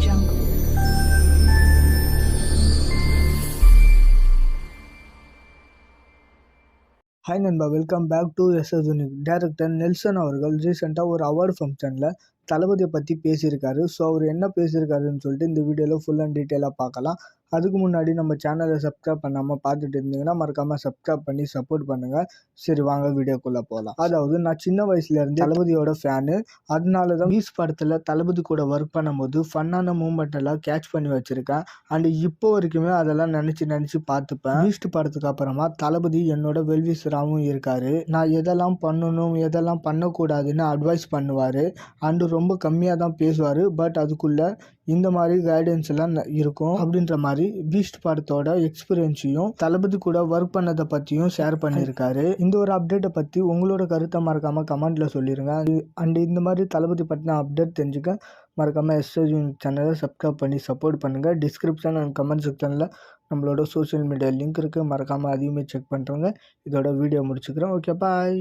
jungle. Hi நண்பா, welcome back to SS unique. Director Nelson அவர்கள் ரீசெண்டாக ஒரு அவார்டு ஃபங்க்ஷனில் தளபதியை பற்றி பேசியிருக்காரு. ஸோ அவர் என்ன பேசியிருக்காருன்னு சொல்லிட்டு இந்த வீடியோவில் ஃபுல் அண்ட் டீட்டெயிலாக பார்க்கலாம். அதுக்கு முன்னாடி நம்ம சேனலை சப்ஸ்கிரைப் பண்ணாமல் பார்த்துட்டு இருந்தீங்கன்னா மறக்காமல் சப்ஸ்கிரைப் பண்ணி சப்போர்ட் பண்ணுங்கள். சரி, வாங்க வீடியோக்குள்ளே போகலாம். அதாவது நான் சின்ன வயசுலேருந்து தளபதியோட ஃபேனு. அதனால தான் பீஸ் படத்தில் தளபதி கூட ஒர்க் பண்ணும்போது ஃபன்னான மூமெண்ட் எல்லாம் கேட்ச் பண்ணி வச்சுருக்கேன். அண்ட் இப்போ வரைக்குமே அதெல்லாம் நினச்சி பார்த்துப்பேன். பீஸ்ட் படத்துக்கு அப்புறமா தளபதி என்னோட வெல்விசராகவும் இருக்காரு. நான் எதெல்லாம் பண்ணணும் எதெல்லாம் பண்ணக்கூடாதுன்னு அட்வைஸ் பண்ணுவார். அண்டு ரொம்ப கம்மியாக தான் பேசுவார். பட் அதுக்குள்ளே இந்த மாதிரி கைடன்ஸ் எல்லாம் இருக்கும். அப்படின்ற மாதிரி பீஸ்ட் படத்தோட எக்ஸ்பீரியன்ஸையும் தளபதி கூட ஒர்க் பண்ணதை பற்றியும் ஷேர் பண்ணியிருக்காரு. இந்த ஒரு அப்டேட்டை பற்றி உங்களோட கருத்தை மறக்காமல் கமெண்ட்டில் சொல்லிடுங்க. அண்டு இந்த மாதிரி தளபதி பற்றின அப்டேட் தெரிஞ்சுக்க மறக்காமல் எஸ்எஸ் யூனிக் சேனலை சப்ஸ்கிரைப் பண்ணி சப்போர்ட் பண்ணுங்கள். டிஸ்கிரிப்ஷன் அண்ட் கமெண்ட் செக்ஷனில் நம்மளோட சோஷியல் மீடியா லிங்க் இருக்குது. மறக்காமல் அதையுமே செக் பண்ணுறோங்க. இதோட வீடியோ முடிச்சுக்கிறோம். ஓகே, பாய்.